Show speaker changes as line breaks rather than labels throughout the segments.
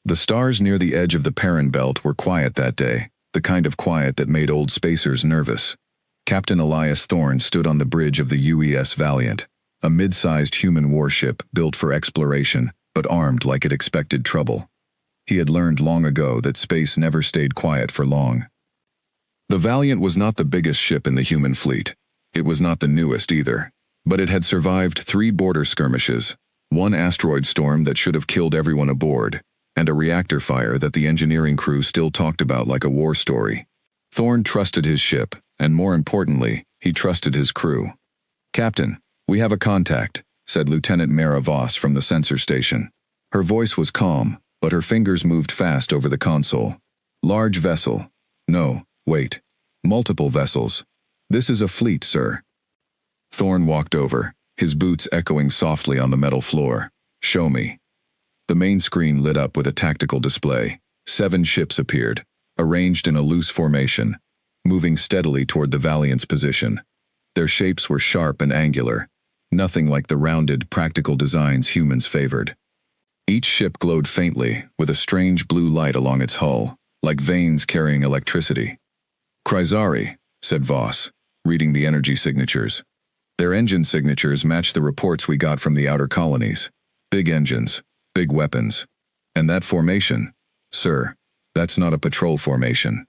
The stars near the edge of the Perrin Belt were quiet that day, the kind of quiet that made old spacers nervous. Captain Elias Thorne stood on the bridge of the UES Valiant, a mid-sized human warship built for exploration, but armed like it expected trouble. He had learned long ago that space never stayed quiet for long. The Valiant was not the biggest ship in the human fleet. It was not the newest either, but it had survived 3 border skirmishes, 1 asteroid storm that should have killed everyone aboard, and a reactor fire that the engineering crew still talked about like a war story. Thorne trusted his ship, and more importantly, he trusted his crew. "Captain, we have a contact," said Lieutenant Mara Voss from the sensor station. Her voice was calm, but her fingers moved fast over the console. "Large vessel. No, wait. Multiple vessels. This is a fleet, sir." Thorne walked over, his boots echoing softly on the metal floor. "Show me." The main screen lit up with a tactical display. 7 ships appeared, arranged in a loose formation, moving steadily toward the Valiant's position. Their shapes were sharp and angular, nothing like the rounded, practical designs humans favored. Each ship glowed faintly, with a strange blue light along its hull, like veins carrying electricity. "Chrysarii," said Voss, reading the energy signatures. "Their engine signatures match the reports we got from the outer colonies. Big engines, big weapons. And that formation, sir, that's not a patrol formation.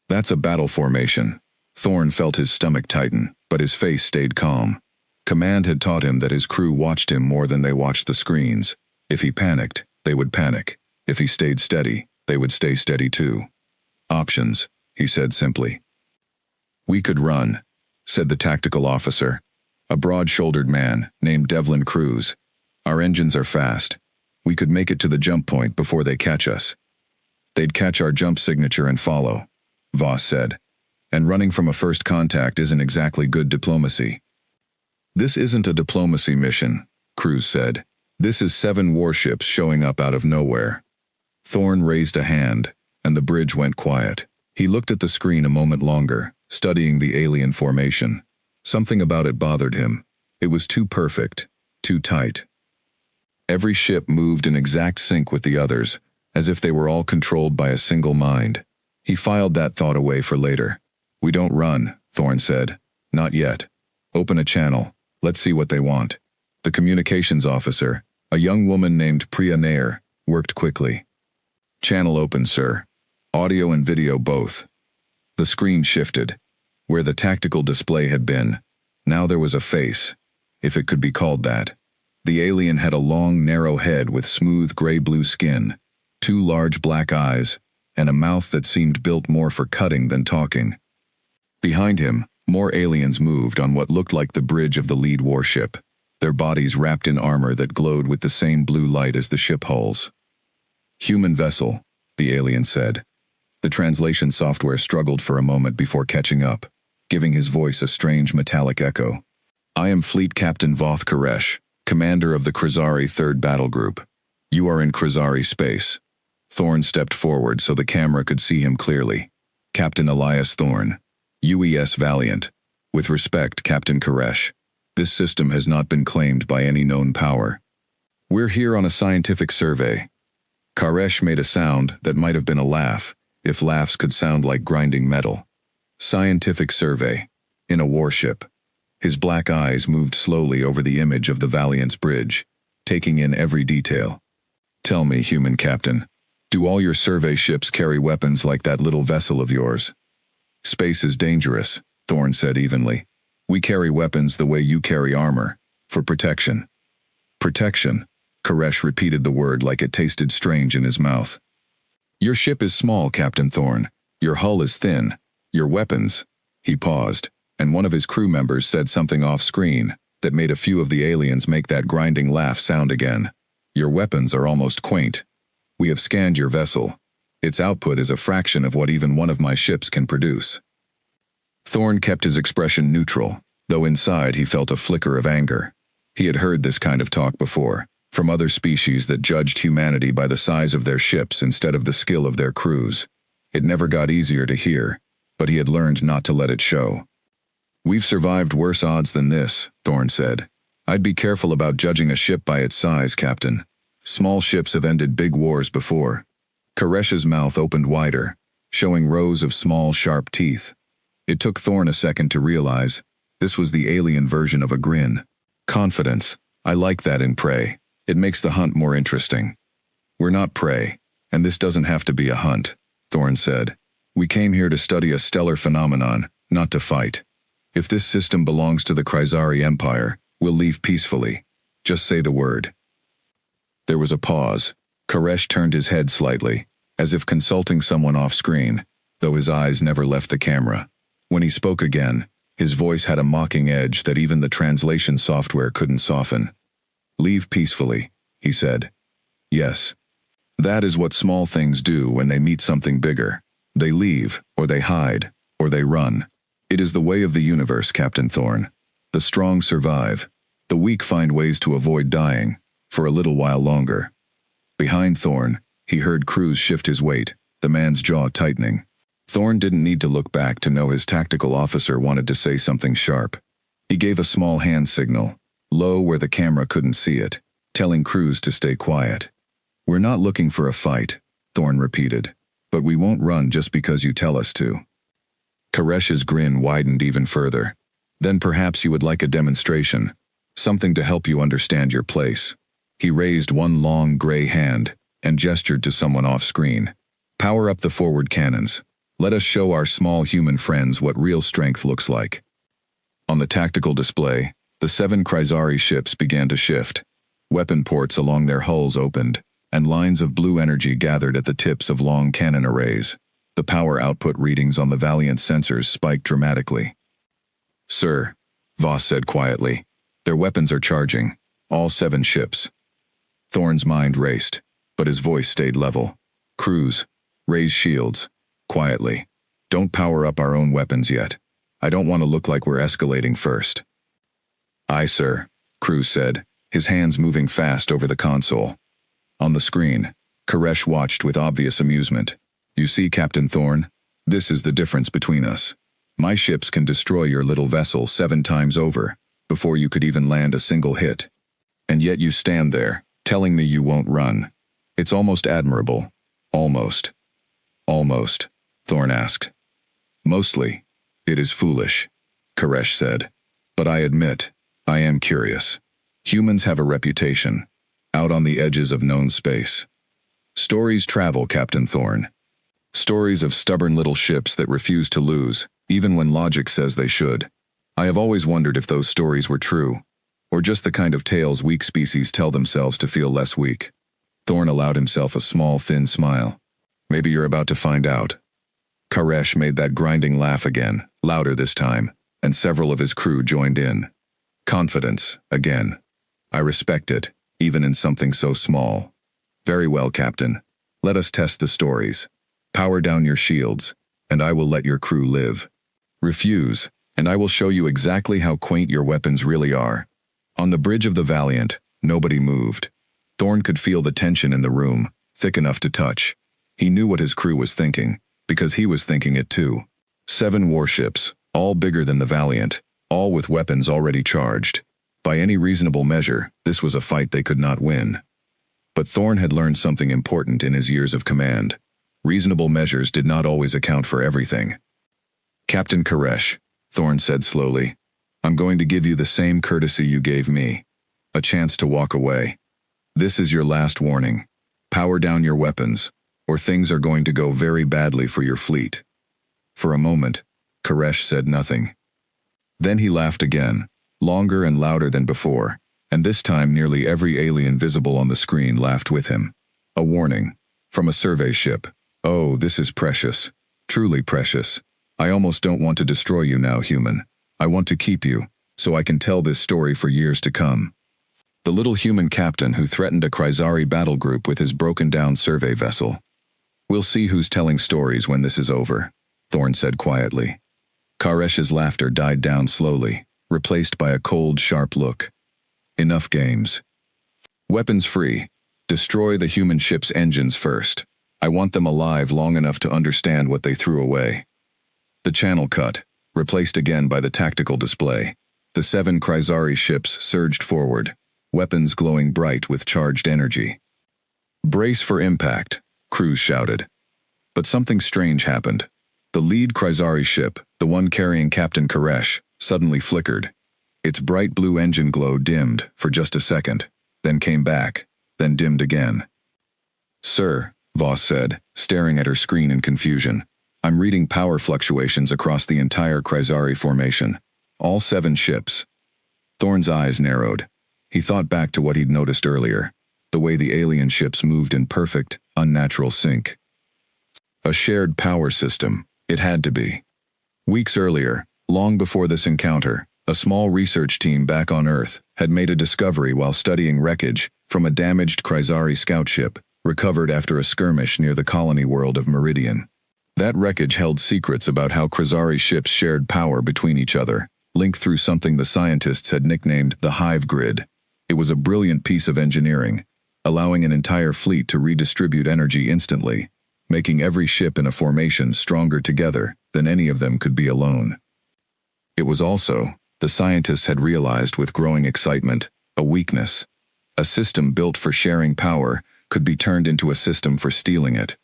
That's a battle formation." Thorne felt his stomach tighten, but his face stayed calm. Command had taught him that his crew watched him more than they watched the screens. If he panicked, they would panic. If he stayed steady, they would stay steady too. "Options," he said simply. "We could run," said the tactical officer, a broad-shouldered man named Devlin Cruz. "Our engines are fast. We could make it to the jump point before they catch us." "They'd catch our jump signature and follow," Voss said. "And running from a first contact isn't exactly good diplomacy." "This isn't a diplomacy mission," Cruz said. "This is 7 warships showing up out of nowhere." Thorne raised a hand, and the bridge went quiet. He looked at the screen a moment longer, studying the alien formation. Something about it bothered him. It was too perfect, too tight. Every ship moved in exact sync with the others, as if they were all controlled by a single mind. He filed that thought away for later. "We don't run," Thorne said. "Not yet. Open a channel. Let's see what they want." The communications officer, a young woman named Priya Nair, worked quickly. "Channel open, sir. Audio and video both." The screen shifted. Where the tactical display had been, now there was a face, if it could be called that. The alien had a long, narrow head with smooth gray-blue skin, 2 large black eyes, and a mouth that seemed built more for cutting than talking. Behind him, more aliens moved on what looked like the bridge of the lead warship, their bodies wrapped in armor that glowed with the same blue light as the ship hulls. "Human vessel," the alien said. The translation software struggled for a moment before catching up, giving his voice a strange metallic echo. "I am Fleet Captain Voth Koresh, commander of the Chrysarii 3rd Battle Group. You are in Chrysarii space." Thorne stepped forward so the camera could see him clearly. "Captain Elias Thorne, UES Valiant. With respect, Captain Koresh. This system has not been claimed by any known power. We're here on a scientific survey." Koresh made a sound that might have been a laugh, if laughs could sound like grinding metal. "Scientific survey. In a warship." His black eyes moved slowly over the image of the Valiant's bridge, taking in every detail. "Tell me, human captain, do all your survey ships carry weapons like that little vessel of yours?" "Space is dangerous," Thorne said evenly. "We carry weapons the way you carry armor, for protection." "Protection," Koresh repeated the word like it tasted strange in his mouth. "Your ship is small, Captain Thorne. Your hull is thin. Your weapons—" He paused, and one of his crew members said something off-screen that made a few of the aliens make that grinding laugh sound again. "Your weapons are almost quaint. We have scanned your vessel. Its output is a fraction of what even one of my ships can produce." Thorne kept his expression neutral, though inside he felt a flicker of anger. He had heard this kind of talk before, from other species that judged humanity by the size of their ships instead of the skill of their crews. It never got easier to hear, but he had learned not to let it show. "We've survived worse odds than this," Thorne said. "I'd be careful about judging a ship by its size, Captain. Small ships have ended big wars before." Koresh's mouth opened wider, showing rows of small, sharp teeth. It took Thorn a second to realize this was the alien version of a grin. Confidence. I like that in prey. It makes the hunt more interesting. We're not prey, and this doesn't have to be a hunt, Thorn said. We came here to study a stellar phenomenon, not to fight. If this system belongs to the Kryzari Empire, we'll leave peacefully. Just say the word. There was a pause. Koresh turned his head slightly, as if consulting someone off-screen, though his eyes never left the camera. When he spoke again, his voice had a mocking edge that even the translation software couldn't soften. Leave peacefully, he said. Yes. That is what small things do when they meet something bigger. They leave, or they hide, or they run. It is the way of the universe, Captain Thorn. The strong survive. The weak find ways to avoid dying, for a little while longer. Behind Thorn, he heard Cruz shift his weight, the man's jaw tightening. Thorn didn't need to look back to know his tactical officer wanted to say something sharp. He gave a small hand signal, low where the camera couldn't see it, telling Cruz to stay quiet. We're not looking for a fight, Thorn repeated, but we won't run just because you tell us to. Koresh's grin widened even further. Then perhaps you would like a demonstration, something to help you understand your place. He raised one long gray hand and gestured to someone off-screen. Power up the forward cannons. Let us show our small human friends what real strength looks like. On the tactical display, the 7 Kryzari ships began to shift. Weapon ports along their hulls opened, and lines of blue energy gathered at the tips of long cannon arrays. The power output readings on the Valiant sensors spiked dramatically. Sir, Voss said quietly, their weapons are charging, all 7 ships. Thorn's mind raced, but his voice stayed level. Cruz, raise shields. Quietly. Don't power up our own weapons yet. I don't want to look like we're escalating first. Aye, sir, Cruz said, his hands moving fast over the console. On the screen, Koresh watched with obvious amusement. You see, Captain Thorn? This is the difference between us. My ships can destroy your little vessel 7 times over, before you could even land a single hit. And yet you stand there, telling me you won't run. It's almost admirable. Almost. Almost, Thorn asked. Mostly. It is foolish, Koresh said. But I admit, I am curious. Humans have a reputation, out on the edges of known space. Stories travel, Captain Thorn. Stories of stubborn little ships that refuse to lose, even when logic says they should. I have always wondered if those stories were true, or just the kind of tales weak species tell themselves to feel less weak. Thorn allowed himself a small, thin smile. Maybe you're about to find out. Koresh made that grinding laugh again, louder this time, and several of his crew joined in. Confidence, again. I respect it, even in something so small. Very well, Captain. Let us test the stories. Power down your shields, and I will let your crew live. Refuse, and I will show you exactly how quaint your weapons really are. On the bridge of the Valiant, nobody moved. Thorn could feel the tension in the room, thick enough to touch. He knew what his crew was thinking, because he was thinking it too. 7 warships, all bigger than the Valiant, all with weapons already charged. By any reasonable measure, this was a fight they could not win. But Thorn had learned something important in his years of command. Reasonable measures did not always account for everything. Captain Koresh, Thorn said slowly, I'm going to give you the same courtesy you gave me. A chance to walk away. This is your last warning. Power down your weapons, or things are going to go very badly for your fleet. For a moment, Koresh said nothing. Then he laughed again, longer and louder than before, and this time nearly every alien visible on the screen laughed with him. A warning. From a survey ship. Oh, this is precious. Truly precious. I almost don't want to destroy you now, human. I want to keep you, so I can tell this story for years to come. The little human captain who threatened a Kryzari battle group with his broken-down survey vessel. We'll see who's telling stories when this is over, Thorn said quietly. Koresh's laughter died down slowly, replaced by a cold, sharp look. Enough games. Weapons free. Destroy the human ship's engines first. I want them alive long enough to understand what they threw away. The channel cut, replaced again by the tactical display. The 7 Kryzari ships surged forward, weapons glowing bright with charged energy. Brace for impact, crews shouted. But something strange happened. The lead Krysari ship, the one carrying Captain Koresh, suddenly flickered. Its bright blue engine glow dimmed for just a second, then came back, then dimmed again. "Sir," Voss said, staring at her screen in confusion, "I'm reading power fluctuations across the entire Krysari formation. All 7 ships." Thorne's eyes narrowed. He thought back to what he'd noticed earlier, the way the alien ships moved in perfect, unnatural sync. A shared power system, it had to be. Weeks earlier, long before this encounter, a small research team back on Earth had made a discovery while studying wreckage from a damaged Krysari scout ship recovered after a skirmish near the colony world of Meridian. That wreckage held secrets about how Krysari ships shared power between each other, linked through something the scientists had nicknamed the Hive Grid. It was a brilliant piece of engineering, allowing an entire fleet to redistribute energy instantly, making every ship in a formation stronger together than any of them could be alone. It was also, the scientists had realized with growing excitement, a weakness. A system built for sharing power could be turned into a system for stealing it.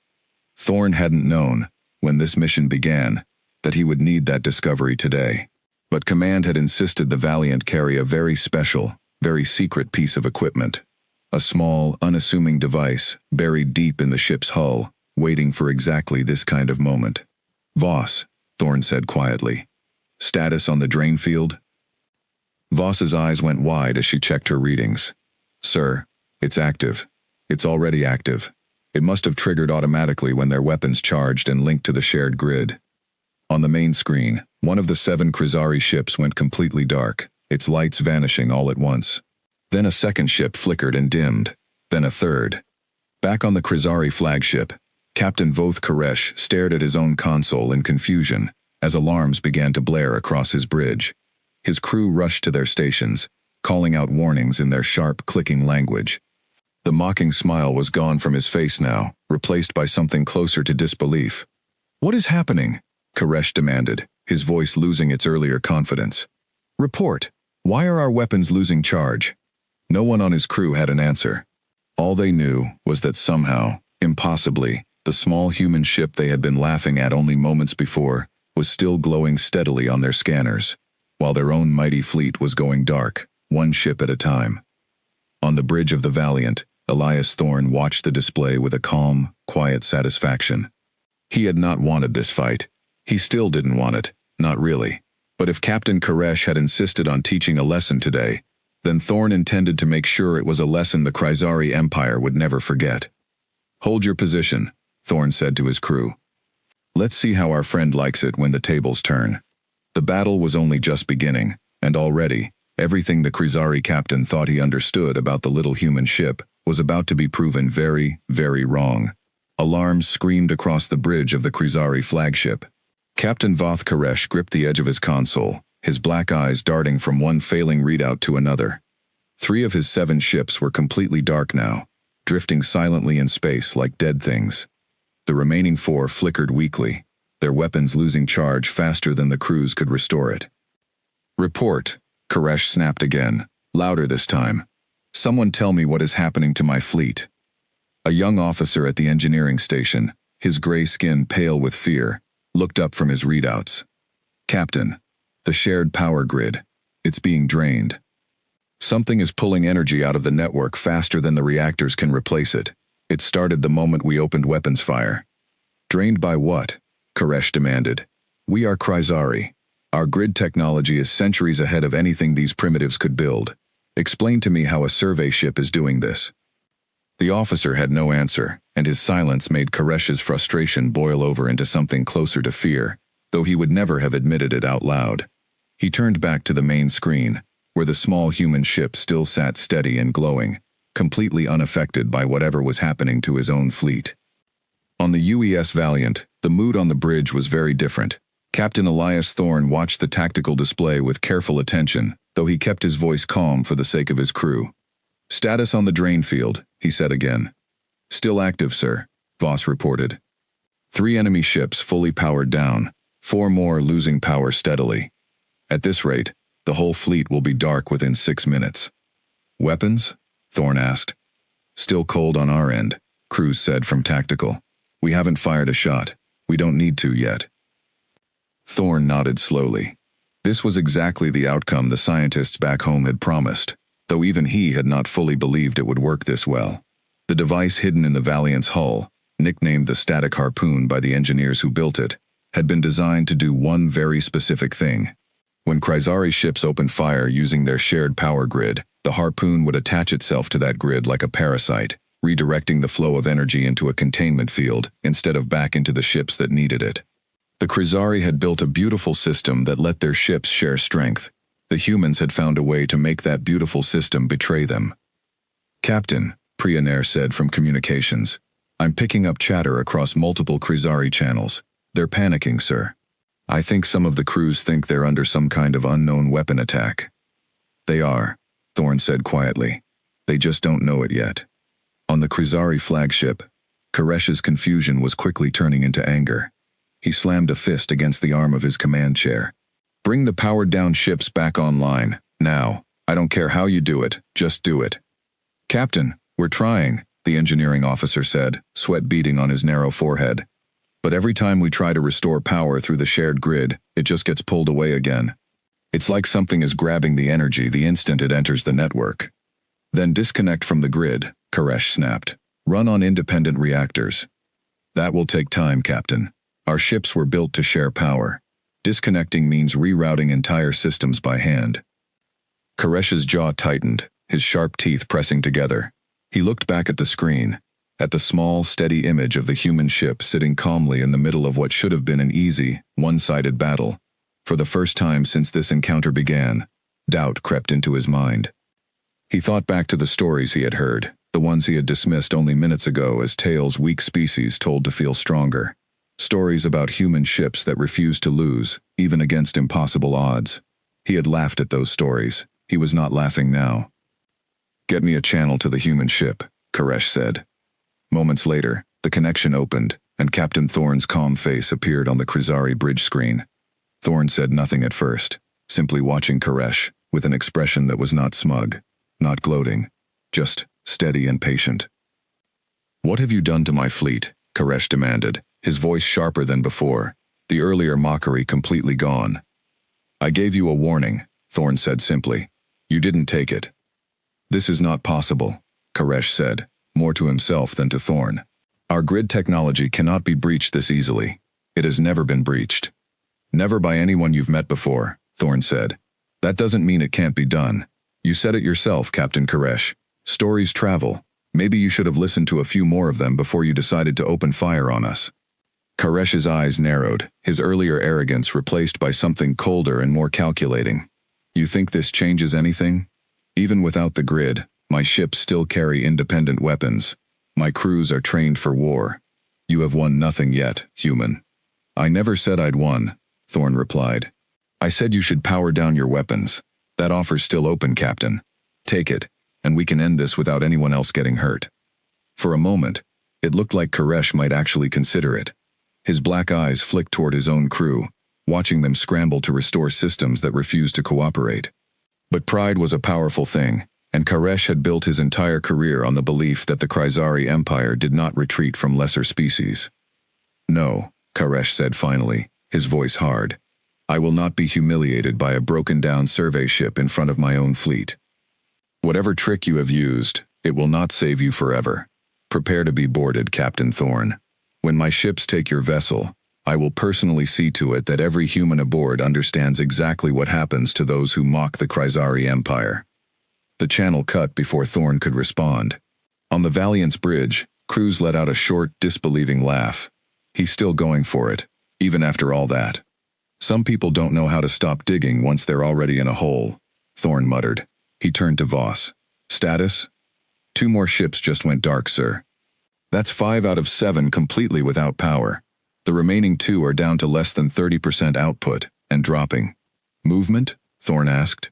Thorne hadn't known, when this mission began, that he would need that discovery today. But Command had insisted the Valiant carry a very special, very secret piece of equipment. A small, unassuming device buried deep in the ship's hull, waiting for exactly this kind of moment. "Voss," Thorne said quietly. "Status on the drain field?" Voss's eyes went wide as she checked her readings. "Sir, it's active. It's already active. It must have triggered automatically when their weapons charged and linked to the shared grid." On the main screen, one of the 7 Krysari ships went completely dark, its lights vanishing all at once. Then a second ship flickered and dimmed, then a third. Back on the Krysari flagship, Captain Voth Koresh stared at his own console in confusion as alarms began to blare across his bridge. His crew rushed to their stations, calling out warnings in their sharp, clicking language. The mocking smile was gone from his face now, replaced by something closer to disbelief. "What is happening?" Koresh demanded, his voice losing its earlier confidence. "Report. Why are our weapons losing charge?" No one on his crew had an answer. All they knew was that somehow, impossibly, the small human ship they had been laughing at only moments before was still glowing steadily on their scanners, while their own mighty fleet was going dark, one ship at a time. On the bridge of the Valiant, Elias Thorne watched the display with a calm, quiet satisfaction. He had not wanted this fight. He still didn't want it, not really. But if Captain Koresh had insisted on teaching a lesson today, then Thorne intended to make sure it was a lesson the Krysari Empire would never forget. "Hold your position," Thorne said to his crew. "Let's see how our friend likes it when the tables turn." The battle was only just beginning, and already, everything the Krysari captain thought he understood about the little human ship was about to be proven very, very wrong. Alarms screamed across the bridge of the Krysari flagship. Captain Voth Koresh gripped the edge of his console, his black eyes darting from one failing readout to another. 3 of his 7 ships were completely dark now, drifting silently in space like dead things. The remaining 4 flickered weakly, their weapons losing charge faster than the crews could restore it. "Report," Koresh snapped again, louder this time. "Someone tell me what is happening to my fleet." A young officer at the engineering station, his gray skin pale with fear, looked up from his readouts. "Captain, the shared power grid, it's being drained. Something is pulling energy out of the network faster than the reactors can replace it. It started the moment we opened weapons fire." "Drained by what?" Koresh demanded. "We are Krysari. Our grid technology is centuries ahead of anything these primitives could build. Explain to me how a survey ship is doing this." The officer had no answer, and his silence made Koresh's frustration boil over into something closer to fear, though he would never have admitted it out loud. He turned back to the main screen, where the small human ship still sat steady and glowing, completely unaffected by whatever was happening to his own fleet. On the UES Valiant, the mood on the bridge was very different. Captain Elias Thorne watched the tactical display with careful attention, though he kept his voice calm for the sake of his crew. "Status on the drain field," he said again. "Still active, sir," Voss reported. 3 enemy ships fully powered down, 4 more losing power steadily. At this rate, the whole fleet will be dark within 6 minutes. "Weapons?" Thorne asked. "Still cold on our end," Cruz said from tactical. We haven't fired a shot. We don't need to yet. Thorne nodded slowly. This was exactly the outcome the scientists back home had promised, though even he had not fully believed it would work this well. The device hidden in the Valiant's hull, nicknamed the static harpoon by the engineers who built it, had been designed to do one very specific thing. When Chrysari ships opened fire using their shared power grid, the harpoon would attach itself to that grid like a parasite, redirecting the flow of energy into a containment field instead of back into the ships that needed it. The Chrysari had built a beautiful system that let their ships share strength. The humans had found a way to make that beautiful system betray them. Captain, Prianair said from communications, I'm picking up chatter across multiple Chrysari channels. They're panicking, sir. I think some of the crews think they're under some kind of unknown weapon attack. They are, Thorne said quietly. They just don't know it yet. On the Chrysari flagship, Koresh's confusion was quickly turning into anger. He slammed a fist against the arm of his command chair. Bring the powered-down ships back online, now. I don't care how you do it, just do it. Captain, we're trying, the engineering officer said, sweat beading on his narrow forehead. But every time we try to restore power through the shared grid, it just gets pulled away again. It's like something is grabbing the energy the instant it enters the network. Then disconnect from the grid, Koresh snapped. Run on independent reactors. That will take time, Captain. Our ships were built to share power. Disconnecting means rerouting entire systems by hand. Koresh's jaw tightened, his sharp teeth pressing together. He looked back at the screen, at the small, steady image of the human ship sitting calmly in the middle of what should have been an easy, one-sided battle. For the first time since this encounter began, doubt crept into his mind. He thought back to the stories he had heard, the ones he had dismissed only minutes ago as tales weak species told to feel stronger. Stories about human ships that refused to lose, even against impossible odds. He had laughed at those stories. He was not laughing now. Get me a channel to the human ship, Koresh said. Moments later, the connection opened, and Captain Thorne's calm face appeared on the Chrysari bridge screen. Thorne said nothing at first, simply watching Koresh, with an expression that was not smug, not gloating, just steady and patient. What have you done to my fleet? Koresh demanded, his voice sharper than before, the earlier mockery completely gone. I gave you a warning, Thorne said simply. You didn't take it. This is not possible, Koresh said, more to himself than to Thorne. Our grid technology cannot be breached this easily. It has never been breached. Never by anyone you've met before, Thorne said. That doesn't mean it can't be done. You said it yourself, Captain Koresh. Stories travel. Maybe you should have listened to a few more of them before you decided to open fire on us. Koresh's eyes narrowed, his earlier arrogance replaced by something colder and more calculating. You think this changes anything? Even without the grid, my ships still carry independent weapons. My crews are trained for war. You have won nothing yet, human. I never said I'd won, Thorne replied. I said you should power down your weapons. That offer's still open, Captain. Take it, and we can end this without anyone else getting hurt. For a moment, it looked like Koresh might actually consider it. His black eyes flicked toward his own crew, watching them scramble to restore systems that refused to cooperate. But pride was a powerful thing, and Koresh had built his entire career on the belief that the Chrysari Empire did not retreat from lesser species. No, Koresh said finally, his voice hard. I will not be humiliated by a broken-down survey ship in front of my own fleet. Whatever trick you have used, it will not save you forever. Prepare to be boarded, Captain Thorne. When my ships take your vessel, I will personally see to it that every human aboard understands exactly what happens to those who mock the Chrysari Empire. The channel cut before Thorne could respond. On the Valiant's bridge, Cruz let out a short, disbelieving laugh. He's still going for it, even after all that. Some people don't know how to stop digging once they're already in a hole, Thorne muttered. He turned to Voss. Status? 2 more ships just went dark, sir. That's 5 out of 7 completely without power. The remaining 2 are down to less than 30% output, and dropping. Movement? Thorne asked.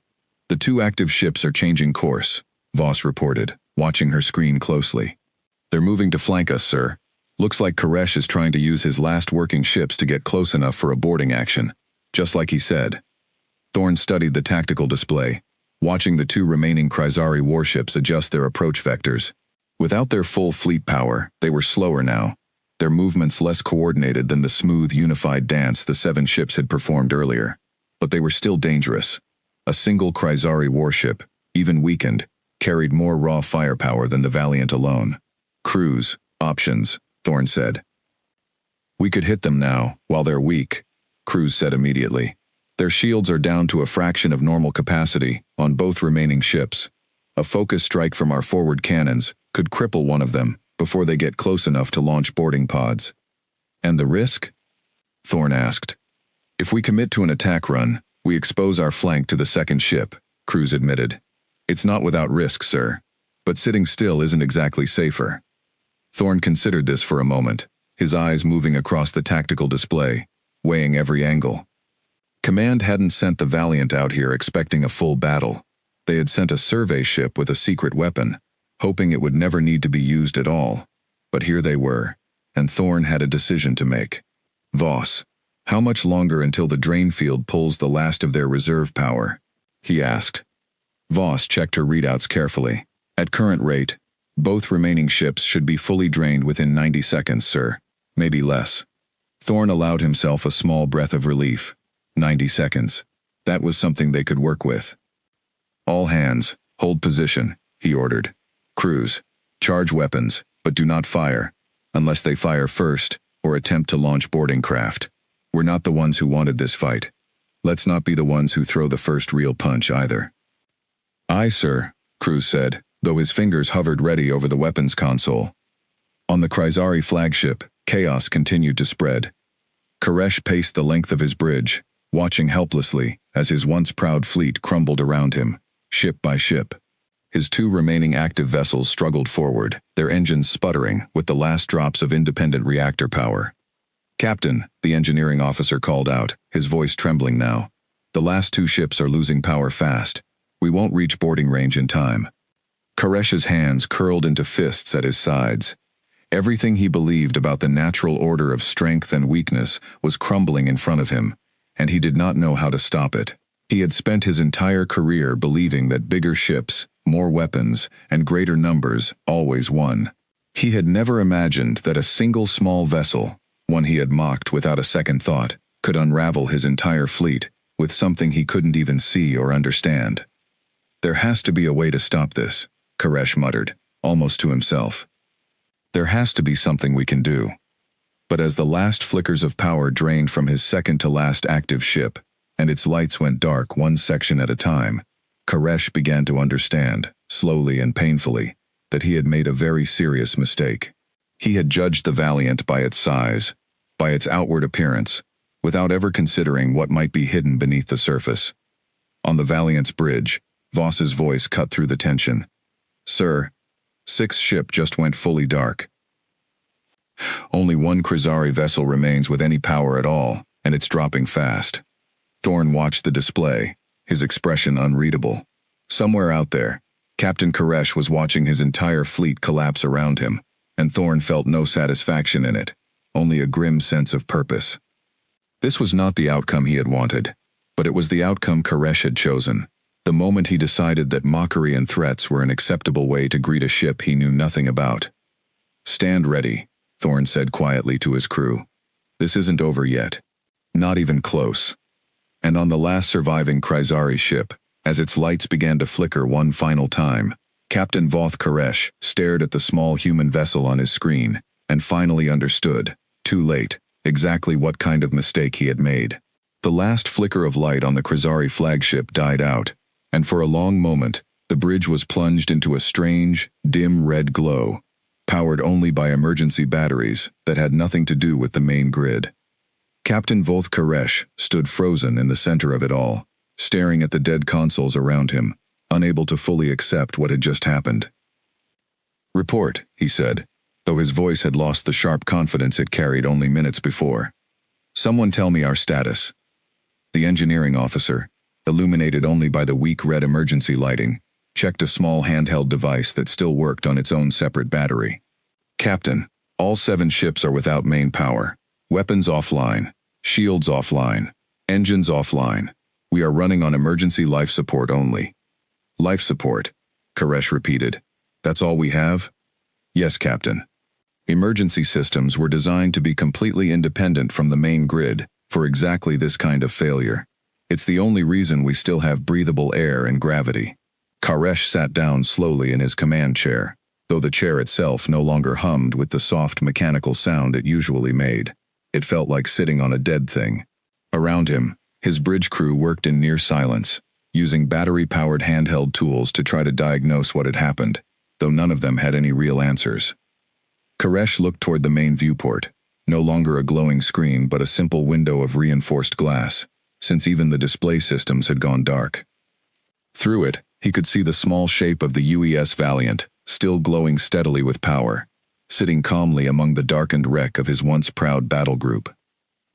The 2 active ships are changing course, Voss reported, watching her screen closely. They're moving to flank us, sir. Looks like Koresh is trying to use his last working ships to get close enough for a boarding action, just like he said. Thorne studied the tactical display, watching the 2 remaining Chrysari warships adjust their approach vectors. Without their full fleet power, they were slower now, their movements less coordinated than the smooth, unified dance the 7 ships had performed earlier. But they were still dangerous. A single Chrysari warship, even weakened, carried more raw firepower than the Valiant alone. Crews, options, Thorne said. We could hit them now, while they're weak, Cruz said immediately. Their shields are down to a fraction of normal capacity on both remaining ships. A focus strike from our forward cannons could cripple one of them before they get close enough to launch boarding pods. And the risk? Thorne asked. If we commit to an attack run, we expose our flank to the second ship, Cruz admitted. It's not without risk, sir. But sitting still isn't exactly safer. Thorne considered this for a moment, his eyes moving across the tactical display, weighing every angle. Command hadn't sent the Valiant out here expecting a full battle. They had sent a survey ship with a secret weapon, hoping it would never need to be used at all. But here they were, and Thorne had a decision to make. Voss, how much longer until the drain field pulls the last of their reserve power? He asked. Voss checked her readouts carefully. At current rate, both remaining ships should be fully drained within 90 seconds, sir. Maybe less. Thorne allowed himself a small breath of relief. 90 seconds. That was something they could work with. All hands, hold position, he ordered. Crews, charge weapons, but do not fire, unless they fire first or attempt to launch boarding craft. We're not the ones who wanted this fight. Let's not be the ones who throw the first real punch either. Aye, sir, Cruz said, though his fingers hovered ready over the weapons console. On the Chrysari flagship, chaos continued to spread. Koresh paced the length of his bridge, watching helplessly as his once proud fleet crumbled around him, ship by ship. His 2 remaining active vessels struggled forward, their engines sputtering with the last drops of independent reactor power. Captain, the engineering officer called out, his voice trembling now. The last 2 ships are losing power fast. We won't reach boarding range in time. Koresh's hands curled into fists at his sides. Everything he believed about the natural order of strength and weakness was crumbling in front of him, and he did not know how to stop it. He had spent his entire career believing that bigger ships, more weapons, and greater numbers always won. He had never imagined that a single small vessel, one he had mocked without a second thought, could unravel his entire fleet with something he couldn't even see or understand. There has to be a way to stop this, Koresh muttered, almost to himself. There has to be something we can do. But as the last flickers of power drained from his second-to-last active ship, and its lights went dark one section at a time, Koresh began to understand, slowly and painfully, that he had made a very serious mistake. He had judged the Valiant by its size, by its outward appearance, without ever considering what might be hidden beneath the surface. On the Valiant's bridge, Voss's voice cut through the tension. Sir, 6th ship just went fully dark. Only 1 Chrysari vessel remains with any power at all, and it's dropping fast. Thorne watched the display, his expression unreadable. Somewhere out there, Captain Koresh was watching his entire fleet collapse around him, and Thorne felt no satisfaction in it, only a grim sense of purpose. This was not the outcome he had wanted, but it was the outcome Koresh had chosen. The moment he decided that mockery and threats were an acceptable way to greet a ship he knew nothing about. Stand ready, Thorne said quietly to his crew. This isn't over yet. Not even close. And on the last surviving Chrysari ship, as its lights began to flicker one final time, Captain Voth Koresh stared at the small human vessel on his screen and finally understood, too late, exactly what kind of mistake he had made. The last flicker of light on the Chrysari flagship died out, and for a long moment, the bridge was plunged into a strange, dim red glow, powered only by emergency batteries that had nothing to do with the main grid. Captain Voth Koresh stood frozen in the center of it all, staring at the dead consoles around him, unable to fully accept what had just happened. Report, he said, though his voice had lost the sharp confidence it carried only minutes before. Someone tell me our status. The engineering officer, illuminated only by the weak red emergency lighting, checked a small handheld device that still worked on its own separate battery. Captain, all 7 ships are without main power. Weapons offline. Shields offline. Engines offline. We are running on emergency life support only. Life support, Koresh repeated. That's all we have? Yes, Captain. Emergency systems were designed to be completely independent from the main grid for exactly this kind of failure. It's the only reason we still have breathable air and gravity. Koresh sat down slowly in his command chair, though the chair itself no longer hummed with the soft mechanical sound it usually made. It felt like sitting on a dead thing. Around him, his bridge crew worked in near silence, using battery-powered handheld tools to try to diagnose what had happened, though none of them had any real answers. Koresh looked toward the main viewport, no longer a glowing screen but a simple window of reinforced glass, since even the display systems had gone dark. Through it, he could see the small shape of the UES Valiant, still glowing steadily with power, sitting calmly among the darkened wreck of his once proud battle group.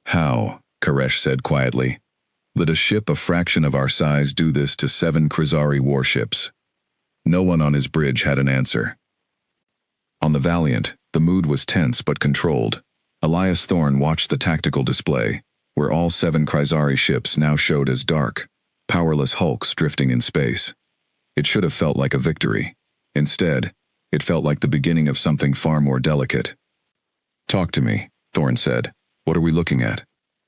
How, Koresh said quietly, let a ship a fraction of our size do this to 7 Krizari warships? No one on his bridge had an answer. On the Valiant, the mood was tense but controlled. Elias Thorne watched the tactical display, where all 7 Krizari ships now showed as dark, powerless hulks drifting in space. It should have felt like a victory. Instead, it felt like the beginning of something far more delicate. Talk to me, Thorne said. What are we looking at?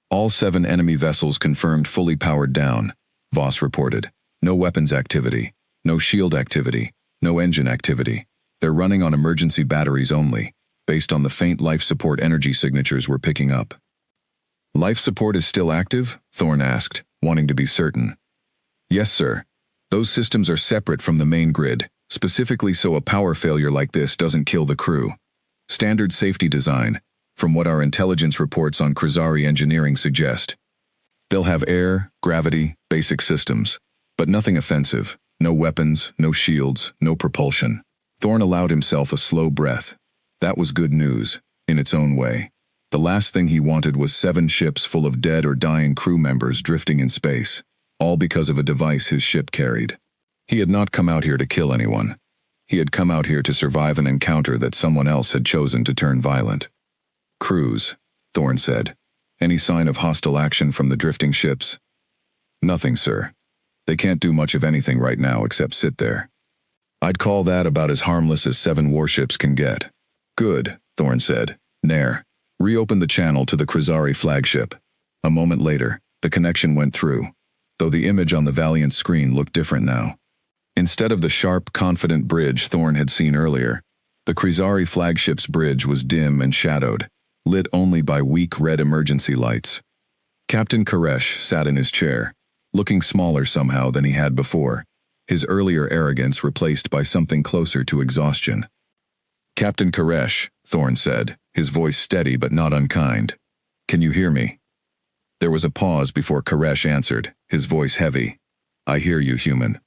All 7 enemy vessels confirmed fully powered down, Voss reported. No weapons activity, no shield activity, no engine activity. They're running on emergency batteries only, based on the faint life support energy signatures we're picking up. Life support is still active? Thorne asked, wanting to be certain. Yes, sir. Those systems are separate from the main grid, specifically so a power failure like this doesn't kill the crew. Standard safety design, from what our intelligence reports on Krizari engineering suggest. They'll have air, gravity, basic systems, but nothing offensive. No weapons, no shields, no propulsion. Thorne allowed himself a slow breath. That was good news, in its own way. The last thing he wanted was 7 ships full of dead or dying crew members drifting in space, all because of a device his ship carried. He had not come out here to kill anyone. He had come out here to survive an encounter that someone else had chosen to turn violent. Crews, Thorne said. Any sign of hostile action from the drifting ships? Nothing, sir. They can't do much of anything right now except sit there. I'd call that about as harmless as 7 warships can get. Good, Thorne said. Nair, reopen the channel to the Krizari flagship. A moment later, the connection went through, though the image on the Valiant's screen looked different now. Instead of the sharp, confident bridge Thorne had seen earlier, the Krizari flagship's bridge was dim and shadowed, lit only by weak red emergency lights. Captain Koresh sat in his chair, looking smaller somehow than he had before, his earlier arrogance replaced by something closer to exhaustion. Captain Koresh, Thorne said, his voice steady but not unkind. Can you hear me? There was a pause before Koresh answered, his voice heavy. I hear you, human.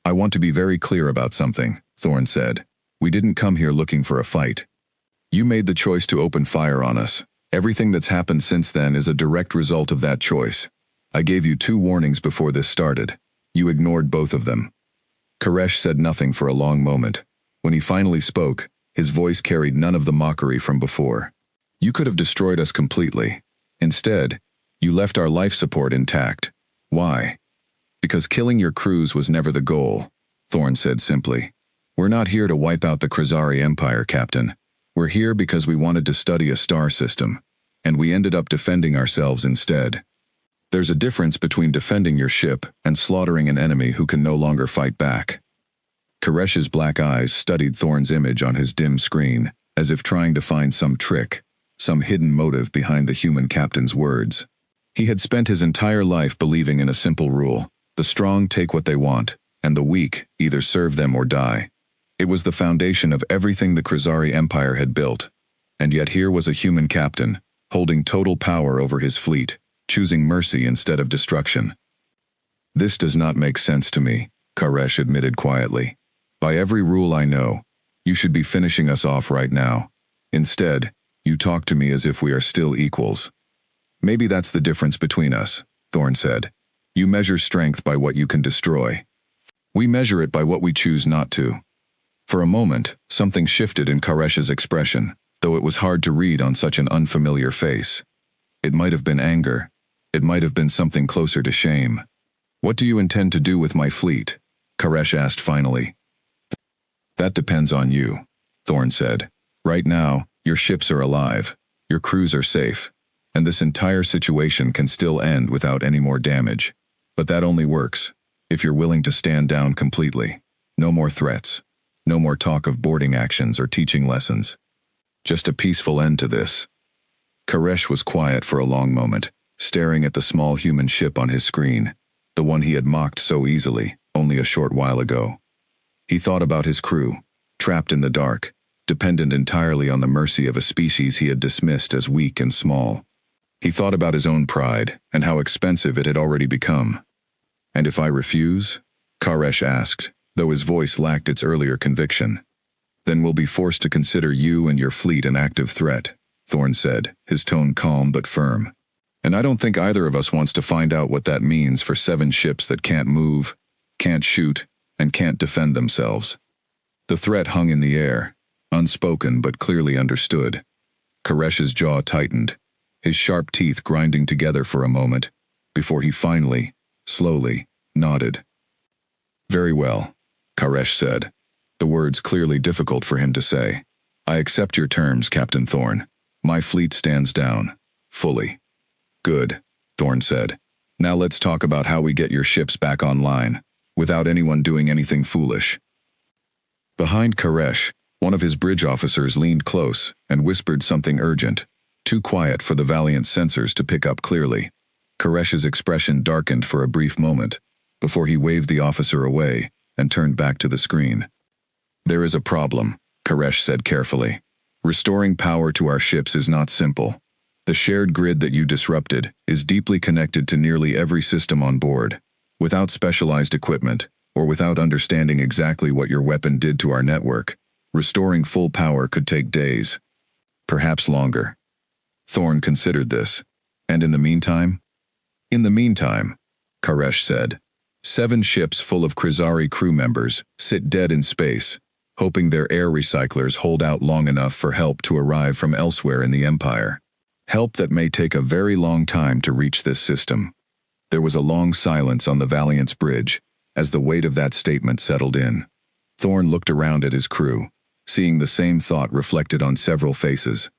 I want to be very clear about something, Thorne said. We didn't come here looking for a fight. You made the choice to open fire on us. Everything that's happened since then is a direct result of that choice. I gave you 2 warnings before this started. You ignored both of them. Koresh said nothing for a long moment. When he finally spoke, his voice carried none of the mockery from before. You could have destroyed us completely. Instead, you left our life support intact. Why? Because killing your crews was never the goal, Thorne said simply. We're not here to wipe out the Krizari Empire, Captain. We're here because we wanted to study a star system, and we ended up defending ourselves instead. There's a difference between defending your ship and slaughtering an enemy who can no longer fight back. Koresh's black eyes studied Thorne's image on his dim screen, as if trying to find some trick, some hidden motive behind the human captain's words. He had spent his entire life believing in a simple rule: the strong take what they want, and the weak either serve them or die. It was the foundation of everything the Krizari Empire had built, and yet here was a human captain, holding total power over his fleet, choosing mercy instead of destruction. This does not make sense to me, Koresh admitted quietly. By every rule I know, you should be finishing us off right now. Instead, you talk to me as if we are still equals. Maybe that's the difference between us, Thorne said. You measure strength by what you can destroy. We measure it by what we choose not to. For a moment, something shifted in Koresh's expression, though it was hard to read on such an unfamiliar face. It might have been anger. It might have been something closer to shame. What do you intend to do with my fleet? Koresh asked finally. That depends on you, Thorn said. Right now, your ships are alive, your crews are safe, and this entire situation can still end without any more damage. But that only works if you're willing to stand down completely. No more threats. No more talk of boarding actions or teaching lessons. Just a peaceful end to this. Koresh was quiet for a long moment, staring at the small human ship on his screen, the one he had mocked so easily only a short while ago. He thought about his crew, trapped in the dark, dependent entirely on the mercy of a species he had dismissed as weak and small. He thought about his own pride and how expensive it had already become. "And if I refuse?" Koresh asked, though his voice lacked its earlier conviction. "Then we'll be forced to consider you and your fleet an active threat," Thorn said, his tone calm but firm. "And I don't think either of us wants to find out what that means for 7 ships that can't move, can't shoot, and can't defend themselves." The threat hung in the air, unspoken but clearly understood. Koresh's jaw tightened, his sharp teeth grinding together for a moment, before he finally, slowly, nodded. "Very well," Koresh said, the words clearly difficult for him to say. "I accept your terms, Captain Thorn. My fleet stands down, fully." "Good," Thorn said. "Now let's talk about how we get your ships back online, without anyone doing anything foolish." Behind Koresh, one of his bridge officers leaned close and whispered something urgent, too quiet for the Valiant sensors to pick up clearly. Koresh's expression darkened for a brief moment, before he waved the officer away and turned back to the screen. "There is a problem," Koresh said carefully. "Restoring power to our ships is not simple. The shared grid that you disrupted is deeply connected to nearly every system on board. Without specialized equipment, or without understanding exactly what your weapon did to our network, restoring full power could take days, perhaps longer." Thorn considered this. "And in the meantime?" "In the meantime," Koresh said, 7 ships full of Krizari crew members sit dead in space, hoping their air recyclers hold out long enough for help to arrive from elsewhere in the Empire. Help that may take a very long time to reach this system. There was a long silence on the Valiant's bridge, as the weight of that statement settled in. Thorn looked around at his crew, seeing the same thought reflected on several faces.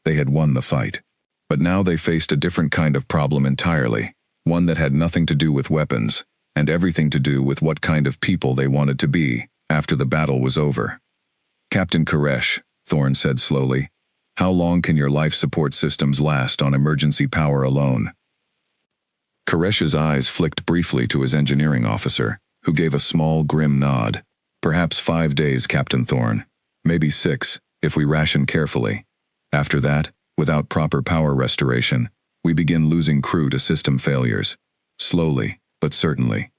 They had won the fight. But now they faced a different kind of problem entirely, one that had nothing to do with weapons, and everything to do with what kind of people they wanted to be after the battle was over. "Captain Koresh," Thorn said slowly, "how long can your life support systems last on emergency power alone?" Koresh's eyes flicked briefly to his engineering officer, who gave a small, grim nod. "Perhaps 5 days, Captain Thorn. Maybe 6, if we ration carefully. After that, without proper power restoration, we begin losing crew to system failures. Slowly, but certainly."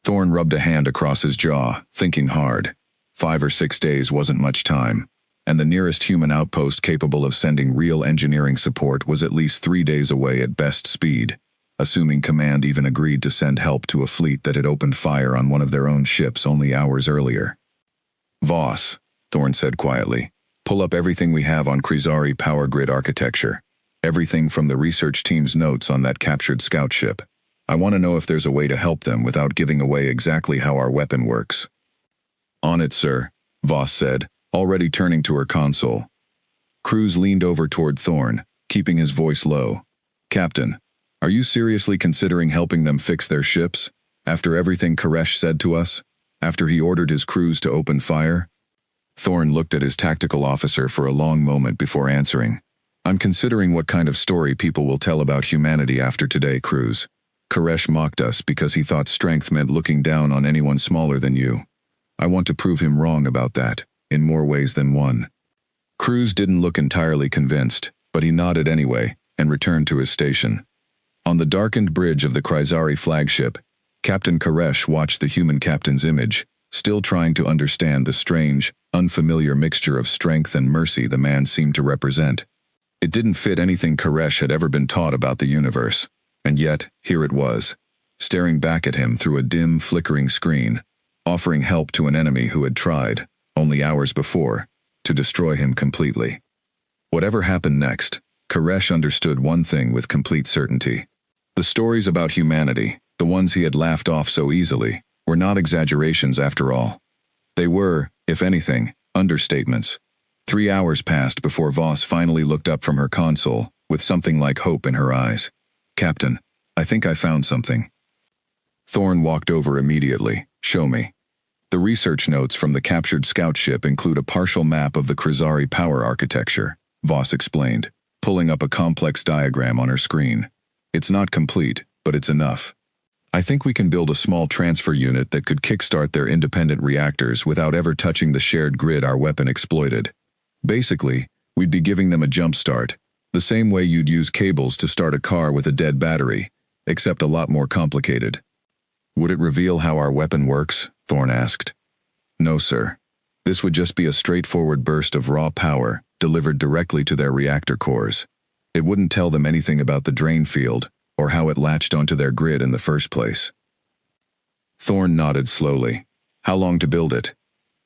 Thorn rubbed a hand across his jaw, thinking hard. 5 or 6 days wasn't much time, and the nearest human outpost capable of sending real engineering support was at least 3 days away at best speed, assuming Command even agreed to send help to a fleet that had opened fire on one of their own ships only hours earlier. "Voss," Thorn said quietly, "pull up everything we have on Krizari power grid architecture. Everything from the research team's notes on that captured scout ship. I want to know if there's a way to help them without giving away exactly how our weapon works." "On it, sir," Voss said, already turning to her console. Cruz leaned over toward Thorn, keeping his voice low. "Captain, are you seriously considering helping them fix their ships, after everything Koresh said to us, after he ordered his crews to open fire?" Thorn looked at his tactical officer for a long moment before answering. "I'm considering what kind of story people will tell about humanity after today, Cruz. Koresh mocked us because he thought strength meant looking down on anyone smaller than you. I want to prove him wrong about that, in more ways than one." Cruz didn't look entirely convinced, but he nodded anyway, and returned to his station. On the darkened bridge of the Krizari flagship, Captain Koresh watched the human captain's image, still trying to understand the strange, unfamiliar mixture of strength and mercy the man seemed to represent. It didn't fit anything Koresh had ever been taught about the universe, and yet, here it was, staring back at him through a dim, flickering screen, offering help to an enemy who had tried, only hours before, to destroy him completely. Whatever happened next, Koresh understood one thing with complete certainty. The stories about humanity, the ones he had laughed off so easily, were not exaggerations after all. They were, if anything, understatements. 3 hours passed before Voss finally looked up from her console, with something like hope in her eyes. "Captain, I think I found something." Thorn walked over immediately. "Show me." The research notes from the captured scout ship include a partial map of the Krizari power architecture, Voss explained, pulling up a complex diagram on her screen. "It's not complete, but it's enough. I think we can build a small transfer unit that could kickstart their independent reactors without ever touching the shared grid our weapon exploited. Basically, we'd be giving them a jump start, the same way you'd use cables to start a car with a dead battery, except a lot more complicated." "Would it reveal how our weapon works?" Thorn asked. "No, sir. This would just be a straightforward burst of raw power delivered directly to their reactor cores. It wouldn't tell them anything about the drain field or how it latched onto their grid in the first place." Thorn nodded slowly. "How long to build it?"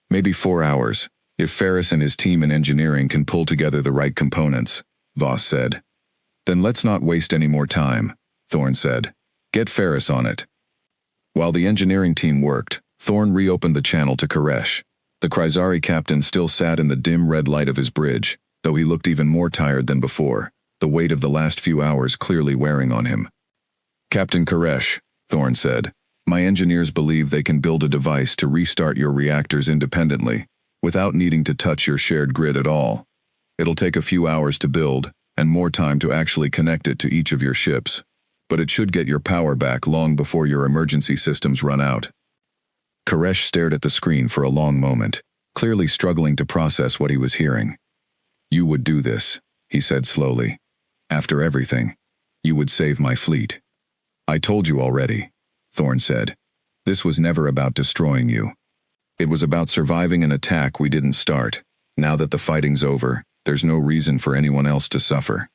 "Maybe 4 hours, if Ferris and his team in engineering can pull together the right components," Voss said. "Then let's not waste any more time," Thorn said. "Get Ferris on it." While the engineering team worked, Thorn reopened the channel to Koresh. The Krizari captain still sat in the dim red light of his bridge, though he looked even more tired than before, the weight of the last few hours clearly wearing on him. "Captain Koresh," Thorn said, "my engineers believe they can build a device to restart your reactors independently, without needing to touch your shared grid at all. It'll take a few hours to build, and more time to actually connect it to each of your ships. But it should get your power back long before your emergency systems run out." Koresh stared at the screen for a long moment, clearly struggling to process what he was hearing. "You would do this," he said slowly. "After everything, you would save my fleet." "I told you already," Thorn said. "This was never about destroying you. It was about surviving an attack we didn't start. Now that the fighting's over, there's no reason for anyone else to suffer."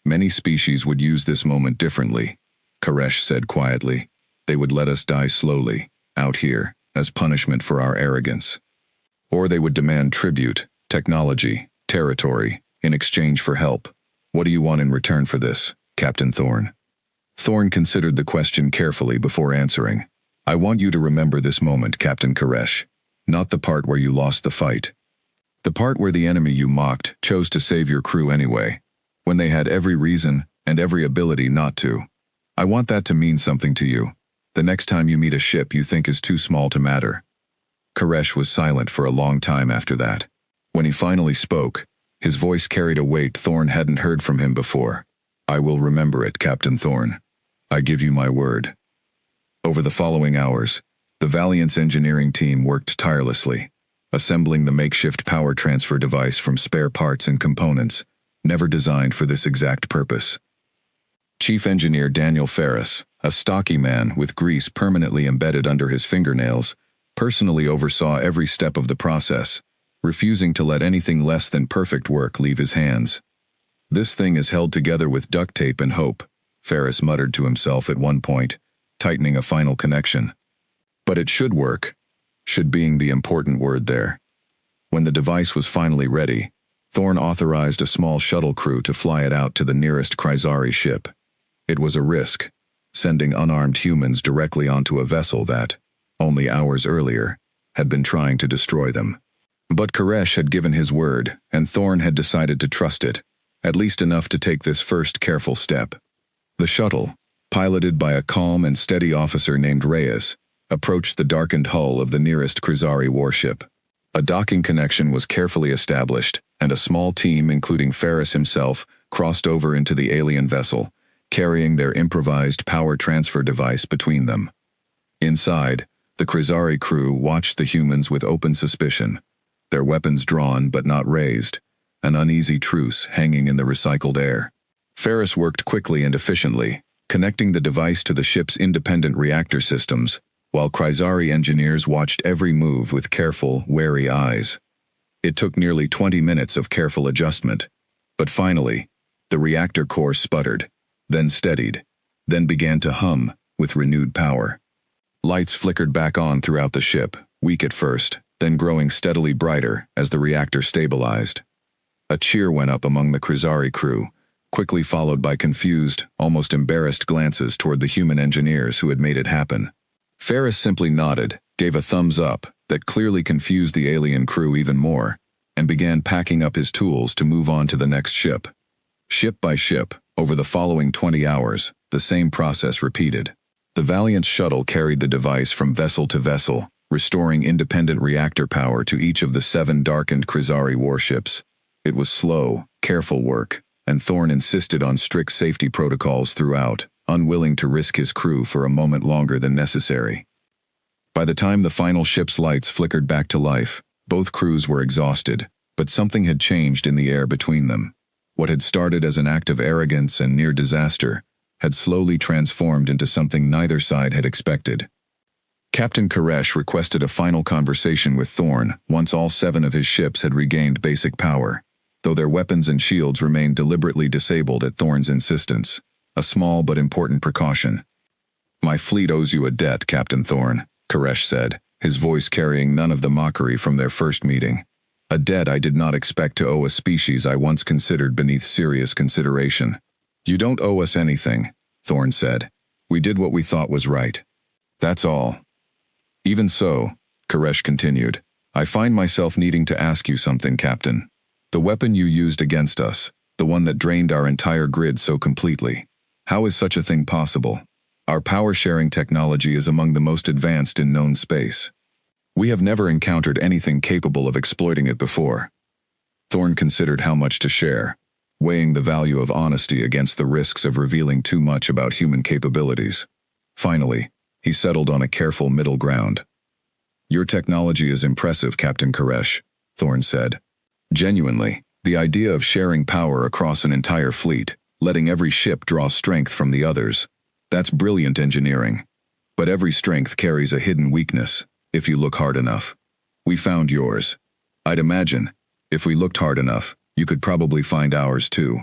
"Many species would use this moment differently," Koresh said quietly. "They would let us die slowly, out here, as punishment for our arrogance. Or they would demand tribute, technology, territory, in exchange for help. What do you want in return for this, Captain Thorn?" Thorn considered the question carefully before answering. "I want you to remember this moment, Captain Koresh, not the part where you lost the fight. The part where the enemy you mocked chose to save your crew anyway, when they had every reason and every ability not to. I want that to mean something to you, the next time you meet a ship you think is too small to matter." Koresh was silent for a long time after that. When he finally spoke, his voice carried a weight Thorn hadn't heard from him before. "I will remember it, Captain Thorn. I give you my word." Over the following hours, the Valiant's engineering team worked tirelessly, assembling the makeshift power transfer device from spare parts and components, never designed for this exact purpose. Chief Engineer Daniel Ferris, a stocky man with grease permanently embedded under his fingernails, personally oversaw every step of the process, refusing to let anything less than perfect work leave his hands. "This thing is held together with duct tape and hope," Ferris muttered to himself at one point, tightening a final connection. "But it should work," should being the important word there. When the device was finally ready, Thorn authorized a small shuttle crew to fly it out to the nearest Krizari ship. It was a risk, sending unarmed humans directly onto a vessel that, only hours earlier, had been trying to destroy them. But Koresh had given his word, and Thorn had decided to trust it, at least enough to take this first careful step. The shuttle, piloted by a calm and steady officer named Reyes, approached the darkened hull of the nearest Krizari warship. A docking connection was carefully established, and a small team, including Ferris himself, crossed over into the alien vessel, carrying their improvised power transfer device between them. Inside, the Krizari crew watched the humans with open suspicion, their weapons drawn but not raised, an uneasy truce hanging in the recycled air. Ferris worked quickly and efficiently, connecting the device to the ship's independent reactor systems, while Krizari engineers watched every move with careful, wary eyes. It took nearly 20 minutes of careful adjustment, but finally, the reactor core sputtered, then steadied, then began to hum with renewed power. Lights flickered back on throughout the ship, weak at first, then growing steadily brighter as the reactor stabilized. A cheer went up among the Krizari crew, quickly followed by confused, almost embarrassed glances toward the human engineers who had made it happen. Ferris simply nodded, gave a thumbs up that clearly confused the alien crew even more, and began packing up his tools to move on to the next ship. Ship by ship, over the following 20 hours, the same process repeated. The Valiant's shuttle carried the device from vessel to vessel, restoring independent reactor power to each of the 7 darkened Krizari warships. It was slow, careful work, and Thorn insisted on strict safety protocols throughout, unwilling to risk his crew for a moment longer than necessary. By the time the final ship's lights flickered back to life, both crews were exhausted, but something had changed in the air between them. What had started as an act of arrogance and near disaster had slowly transformed into something neither side had expected. Captain Koresh requested a final conversation with Thorn once all 7 of his ships had regained basic power, though their weapons and shields remained deliberately disabled at Thorn's insistence, a small but important precaution. "My fleet owes you a debt, Captain Thorn," Koresh said, his voice carrying none of the mockery from their first meeting. "A debt I did not expect to owe a species I once considered beneath serious consideration." "You don't owe us anything," Thorn said. "We did what we thought was right. That's all." "Even so," Koresh continued, "I find myself needing to ask you something, Captain. The weapon you used against us, the one that drained our entire grid so completely. How is such a thing possible? Our power-sharing technology is among the most advanced in known space. We have never encountered anything capable of exploiting it before." Thorn considered how much to share, weighing the value of honesty against the risks of revealing too much about human capabilities. Finally, he settled on a careful middle ground. "Your technology is impressive, Captain Koresh," Thorn said. "Genuinely, the idea of sharing power across an entire fleet, letting every ship draw strength from the others, that's brilliant engineering. But every strength carries a hidden weakness, if you look hard enough. We found yours. I'd imagine, if we looked hard enough, you could probably find ours too."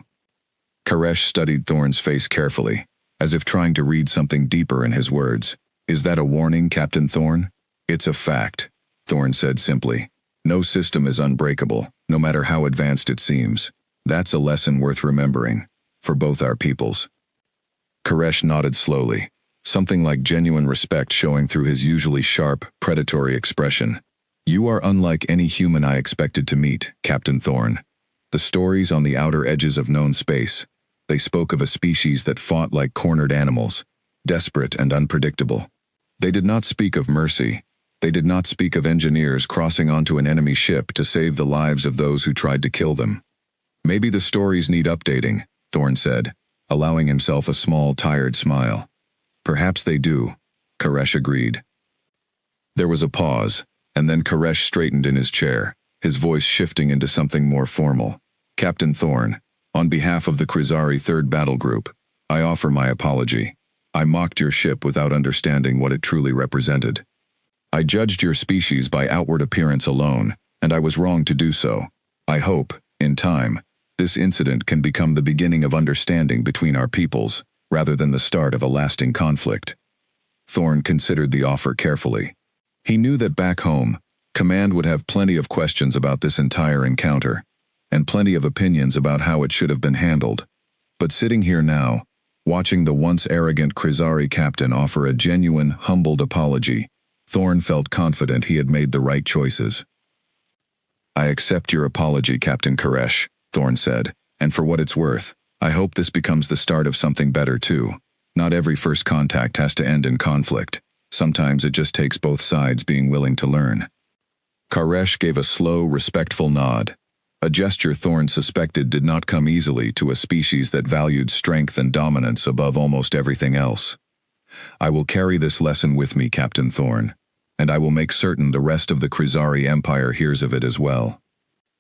Koresh studied Thorn's face carefully, as if trying to read something deeper in his words. "Is that a warning, Captain Thorn?" "It's a fact," Thorn said simply. "No system is unbreakable, no matter how advanced it seems. That's a lesson worth remembering, for both our peoples." Koresh nodded slowly, something like genuine respect showing through his usually sharp, predatory expression. "You are unlike any human I expected to meet, Captain Thorn. The stories on the outer edges of known space, they spoke of a species that fought like cornered animals, desperate and unpredictable. They did not speak of mercy. They did not speak of engineers crossing onto an enemy ship to save the lives of those who tried to kill them." "Maybe the stories need updating," Thorn said, allowing himself a small, tired smile. "Perhaps they do," Koresh agreed. There was a pause, and then Koresh straightened in his chair, his voice shifting into something more formal. "Captain Thorn, on behalf of the Krizari 3rd Battle Group, I offer my apology. I mocked your ship without understanding what it truly represented. I judged your species by outward appearance alone, and I was wrong to do so. I hope, in time, this incident can become the beginning of understanding between our peoples, rather than the start of a lasting conflict." Thorn considered the offer carefully. He knew that back home, Command would have plenty of questions about this entire encounter, and plenty of opinions about how it should have been handled. But sitting here now, watching the once arrogant Krizari captain offer a genuine, humbled apology, Thorn felt confident he had made the right choices. "I accept your apology, Captain Koresh," Thorn said, "and for what it's worth, I hope this becomes the start of something better too. Not every first contact has to end in conflict. Sometimes it just takes both sides being willing to learn." Koresh gave a slow, respectful nod, a gesture Thorn suspected did not come easily to a species that valued strength and dominance above almost everything else. "I will carry this lesson with me, Captain Thorn, and I will make certain the rest of the Krizari Empire hears of it as well.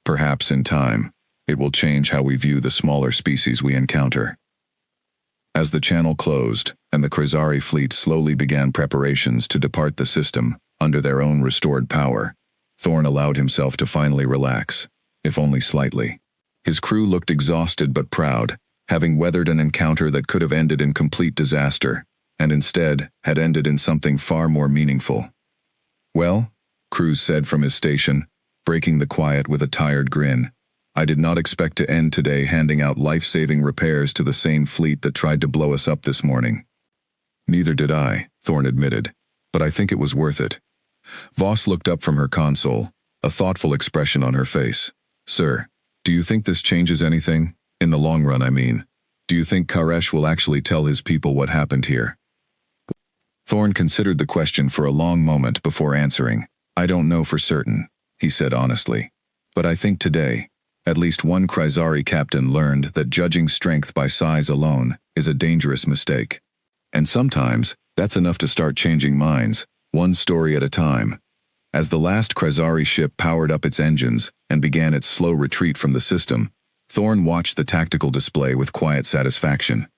Perhaps in time, it will change how we view the smaller species we encounter." As the channel closed, and the Krizari fleet slowly began preparations to depart the system, under their own restored power, Thorn allowed himself to finally relax, if only slightly. His crew looked exhausted but proud, having weathered an encounter that could have ended in complete disaster, and instead had ended in something far more meaningful. "Well," Cruz said from his station, breaking the quiet with a tired grin, "I did not expect to end today handing out life-saving repairs to the same fleet that tried to blow us up this morning." "Neither did I," Thorn admitted, "but I think it was worth it." Voss looked up from her console, a thoughtful expression on her face. Sir, do you think this changes anything? In the long run, I mean. Do you think Koresh will actually tell his people what happened here? Thorn considered the question for a long moment before answering. I don't know for certain, he said honestly. But I think today, at least one Kryzari captain learned that judging strength by size alone is a dangerous mistake. And sometimes, that's enough to start changing minds, one story at a time. As the last Kryzari ship powered up its engines and began its slow retreat from the system, Thorn watched the tactical display with quiet satisfaction.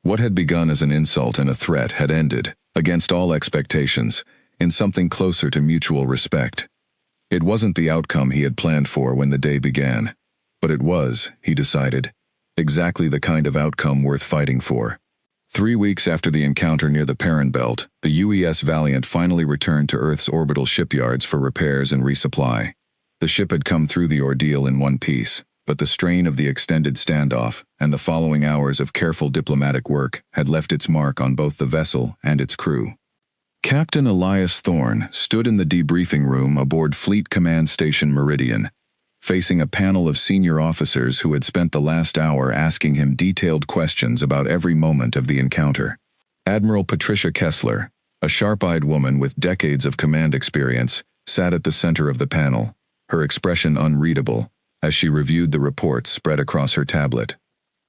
What had begun as an insult and a threat had ended, against all expectations, in something closer to mutual respect. It wasn't the outcome he had planned for when the day began, but it was, he decided, exactly the kind of outcome worth fighting for. 3 weeks after the encounter near the Parent Belt, the UES Valiant finally returned to Earth's orbital shipyards for repairs and resupply. The ship had come through the ordeal in one piece, but the strain of the extended standoff and the following hours of careful diplomatic work had left its mark on both the vessel and its crew. Captain Elias Thorn stood in the debriefing room aboard Fleet Command Station Meridian, facing a panel of senior officers who had spent the last hour asking him detailed questions about every moment of the encounter. Admiral Patricia Kessler, a sharp-eyed woman with decades of command experience, sat at the center of the panel, her expression unreadable, as she reviewed the reports spread across her tablet.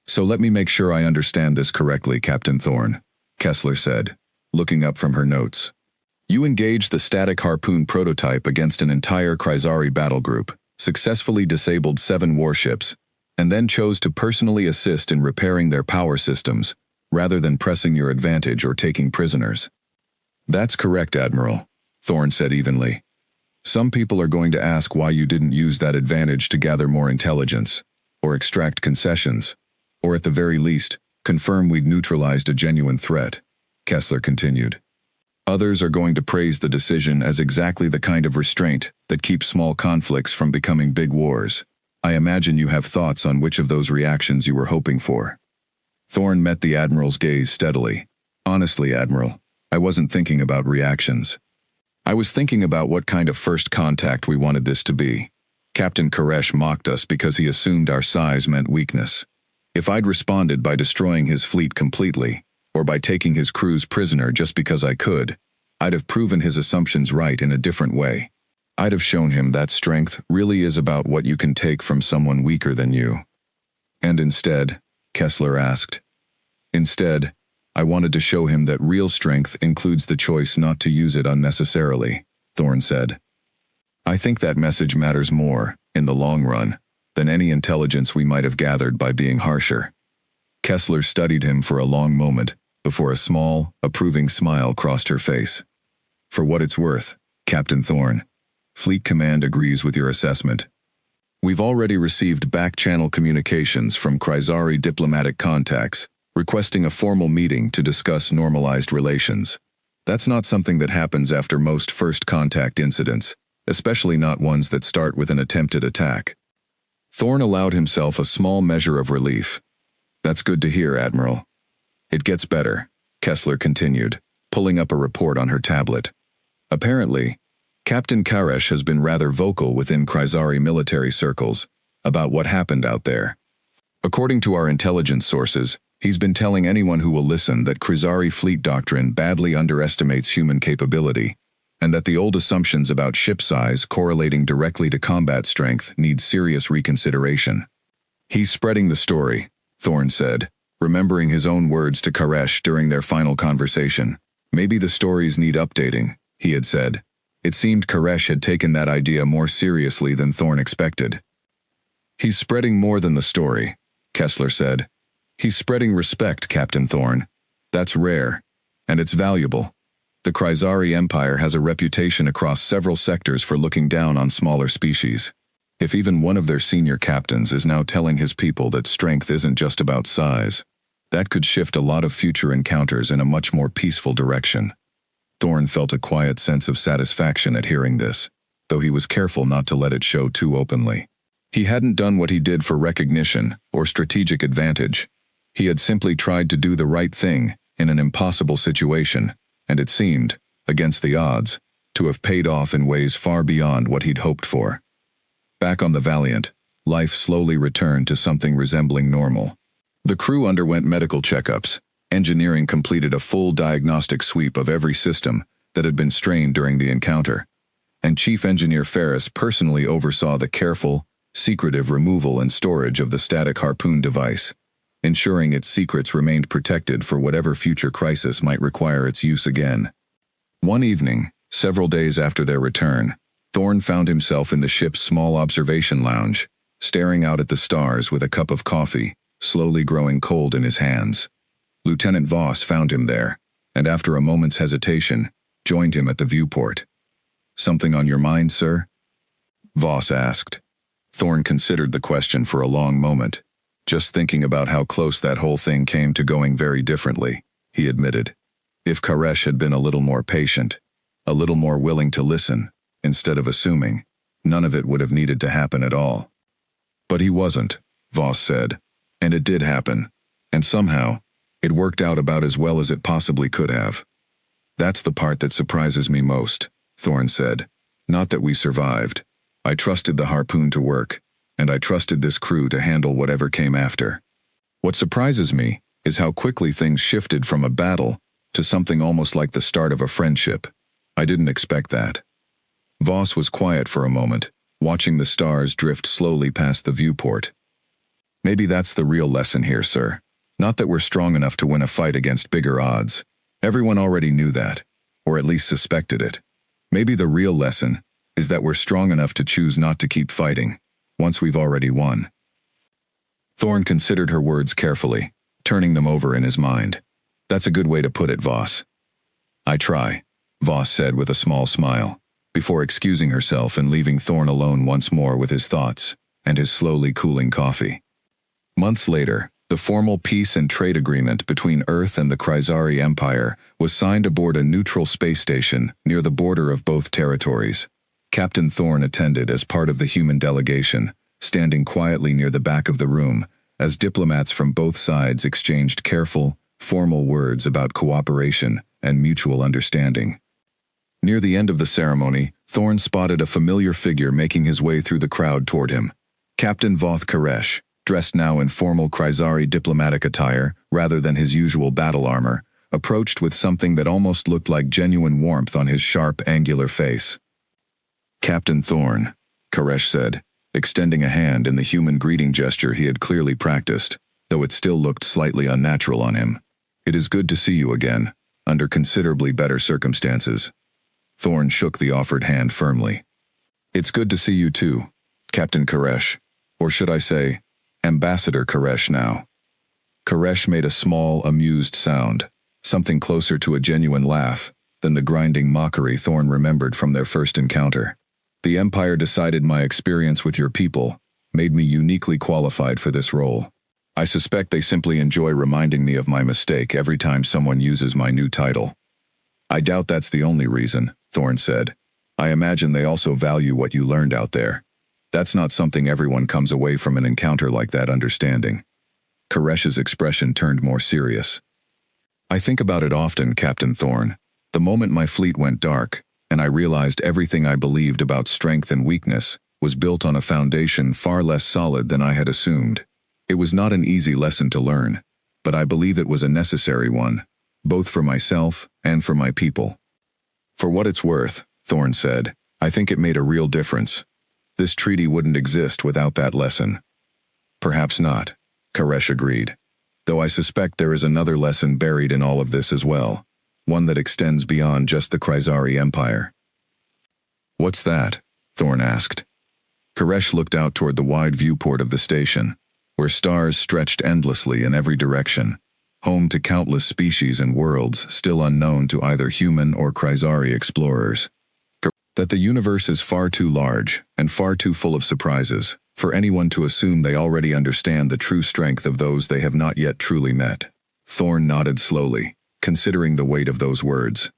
So let me make sure I understand this correctly, Captain Thorn, Kessler said, looking up from her notes. You engaged the static harpoon prototype against an entire Kryzari battle group, successfully disabled 7 warships, and then chose to personally assist in repairing their power systems, rather than pressing your advantage or taking prisoners. That's correct, Admiral, Thorn said evenly. Some people are going to ask why you didn't use that advantage to gather more intelligence, or extract concessions, or at the very least, confirm we'd neutralized a genuine threat, Kessler continued. Others are going to praise the decision as exactly the kind of restraint that keeps small conflicts from becoming big wars. I imagine you have thoughts on which of those reactions you were hoping for. Thorn met the Admiral's gaze steadily. Honestly, Admiral, I wasn't thinking about reactions. I was thinking about what kind of first contact we wanted this to be. Captain Koresh mocked us because he assumed our size meant weakness. If I'd responded by destroying his fleet completely, or by taking his crews prisoner just because I could, I'd have proven his assumptions right in a different way. I'd have shown him that strength really is about what you can take from someone weaker than you. And instead, Kessler asked. Instead, I wanted to show him that real strength includes the choice not to use it unnecessarily, Thorn said. I think that message matters more, in the long run, than any intelligence we might have gathered by being harsher. Kessler studied him for a long moment, before a small, approving smile crossed her face. For what it's worth, Captain Thorn, Fleet Command agrees with your assessment. We've already received back-channel communications from Kryzari diplomatic contacts, requesting a formal meeting to discuss normalized relations. That's not something that happens after most first contact incidents, especially not ones that start with an attempted attack. Thorn allowed himself a small measure of relief. That's good to hear, Admiral. It gets better, Kessler continued, pulling up a report on her tablet. Apparently, Captain Koresh has been rather vocal within Kryzari military circles about what happened out there. According to our intelligence sources, he's been telling anyone who will listen that Kryzari fleet doctrine badly underestimates human capability, and that the old assumptions about ship size correlating directly to combat strength need serious reconsideration. He's spreading the story, Thorn said, remembering his own words to Koresh during their final conversation. Maybe the stories need updating, he had said. It seemed Koresh had taken that idea more seriously than Thorn expected. He's spreading more than the story, Kessler said. He's spreading respect, Captain Thorn. That's rare, and it's valuable. The Kryzari Empire has a reputation across several sectors for looking down on smaller species. If even one of their senior captains is now telling his people that strength isn't just about size, that could shift a lot of future encounters in a much more peaceful direction. Thorn felt a quiet sense of satisfaction at hearing this, though he was careful not to let it show too openly. He hadn't done what he did for recognition or strategic advantage. He had simply tried to do the right thing in an impossible situation, and it seemed, against the odds, to have paid off in ways far beyond what he'd hoped for. Back on the Valiant, life slowly returned to something resembling normal. The crew underwent medical checkups. Engineering completed a full diagnostic sweep of every system that had been strained during the encounter, and Chief Engineer Ferris personally oversaw the careful, secretive removal and storage of the static harpoon device, ensuring its secrets remained protected for whatever future crisis might require its use again. One evening, several days after their return, Thorne found himself in the ship's small observation lounge, staring out at the stars with a cup of coffee, slowly growing cold in his hands. Lieutenant Voss found him there, and after a moment's hesitation, joined him at the viewport. "Something on your mind, sir?" Voss asked. Thorne considered the question for a long moment, just thinking about how close that whole thing came to going very differently, he admitted. If Koresh had been a little more patient, a little more willing to listen, instead of assuming, none of it would have needed to happen at all. But he wasn't, Voss said, and it did happen, and somehow, it worked out about as well as it possibly could have. "That's the part that surprises me most," Thorne said. "Not that we survived. I trusted the harpoon to work, and I trusted this crew to handle whatever came after. What surprises me is how quickly things shifted from a battle to something almost like the start of a friendship. I didn't expect that." Voss was quiet for a moment, watching the stars drift slowly past the viewport. "Maybe that's the real lesson here, sir. Not that we're strong enough to win a fight against bigger odds. Everyone already knew that, or at least suspected it. Maybe the real lesson is that we're strong enough to choose not to keep fighting, once we've already won." Thorne considered her words carefully, turning them over in his mind. "That's a good way to put it, Voss." "I try," Voss said with a small smile, before excusing herself and leaving Thorne alone once more with his thoughts and his slowly cooling coffee. Months later, the formal peace and trade agreement between Earth and the Kryzari Empire was signed aboard a neutral space station near the border of both territories. Captain Thorne attended as part of the human delegation, standing quietly near the back of the room as diplomats from both sides exchanged careful, formal words about cooperation and mutual understanding. Near the end of the ceremony, Thorne spotted a familiar figure making his way through the crowd toward him. Captain Voth Koresh, dressed now in formal Kryzari diplomatic attire rather than his usual battle armor, approached with something that almost looked like genuine warmth on his sharp, angular face. "Captain Thorne," Koresh said, extending a hand in the human greeting gesture he had clearly practiced, though it still looked slightly unnatural on him. "It is good to see you again, under considerably better circumstances." Thorne shook the offered hand firmly. "It's good to see you too, Captain Koresh, or should I say, Ambassador Koresh now." Koresh made a small, amused sound, something closer to a genuine laugh than the grinding mockery Thorne remembered from their first encounter. "The Empire decided my experience with your people made me uniquely qualified for this role. I suspect they simply enjoy reminding me of my mistake every time someone uses my new title." "I doubt that's the only reason," Thorne said. "I imagine they also value what you learned out there. That's not something everyone comes away from an encounter like that understanding." Koresh's expression turned more serious. "I think about it often, Captain Thorne. The moment my fleet went dark, and I realized everything I believed about strength and weakness was built on a foundation far less solid than I had assumed. It was not an easy lesson to learn, but I believe it was a necessary one, both for myself and for my people." "For what it's worth," Thorne said, "I think it made a real difference. This treaty wouldn't exist without that lesson." "Perhaps not," Koresh agreed, "though I suspect there is another lesson buried in all of this as well, one that extends beyond just the Kryzari Empire." "What's that?" Thorne asked. Koresh looked out toward the wide viewport of the station, where stars stretched endlessly in every direction, home to countless species and worlds still unknown to either human or Kryzari explorers. "That the universe is far too large and far too full of surprises for anyone to assume they already understand the true strength of those they have not yet truly met." Thorne nodded slowly, considering the weight of those words.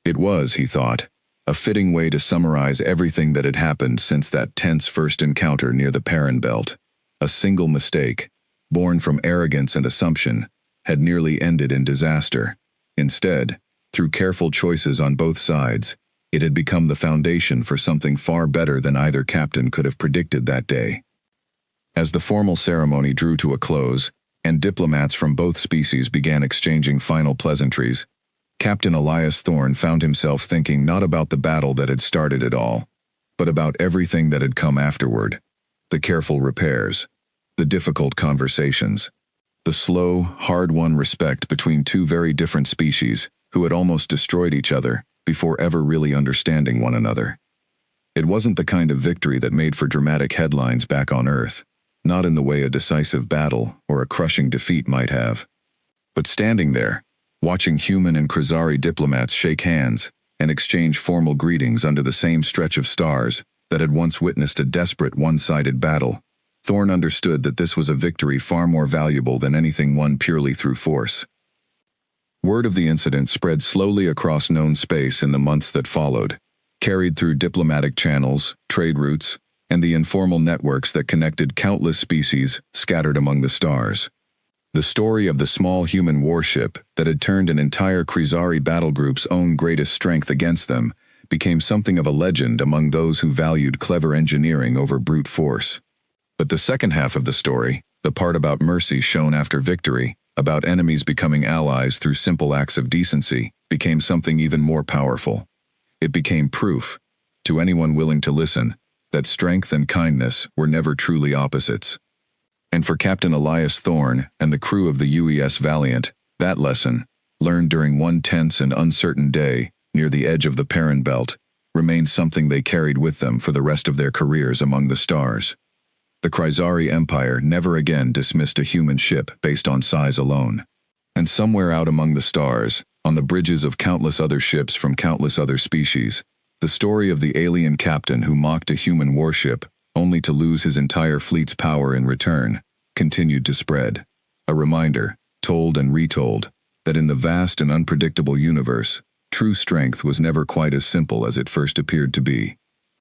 It was, he thought, a fitting way to summarize everything that had happened since that tense first encounter near the Perrin Belt. A single mistake, born from arrogance and assumption, had nearly ended in disaster. Instead, through careful choices on both sides, it had become the foundation for something far better than either captain could have predicted that day. As the formal ceremony drew to a close, and diplomats from both species began exchanging final pleasantries, Captain Elias Thorne found himself thinking not about the battle that had started it all, but about everything that had come afterward. The careful repairs, the difficult conversations, the slow, hard-won respect between two very different species who had almost destroyed each other before ever really understanding one another. It wasn't the kind of victory that made for dramatic headlines back on Earth, not in the way a decisive battle or a crushing defeat might have. But standing there, watching human and Krasari diplomats shake hands and exchange formal greetings under the same stretch of stars that had once witnessed a desperate one-sided battle, Thorne understood that this was a victory far more valuable than anything won purely through force. Word of the incident spread slowly across known space in the months that followed, carried through diplomatic channels, trade routes, and the informal networks that connected countless species scattered among the stars. The story of the small human warship that had turned an entire Krasari battle group's own greatest strength against them became something of a legend among those who valued clever engineering over brute force. But the second half of the story, the part about mercy shown after victory, about enemies becoming allies through simple acts of decency, became something even more powerful. It became proof, to anyone willing to listen, that strength and kindness were never truly opposites. And for Captain Elias Thorne and the crew of the UES Valiant, that lesson, learned during one tense and uncertain day near the edge of the Perrin Belt, remained something they carried with them for the rest of their careers among the stars. The Krasari Empire never again dismissed a human ship based on size alone. And somewhere out among the stars, on the bridges of countless other ships from countless other species, the story of the alien captain who mocked a human warship, only to lose his entire fleet's power in return, continued to spread. A reminder, told and retold, that in the vast and unpredictable universe, true strength was never quite as simple as it first appeared to be.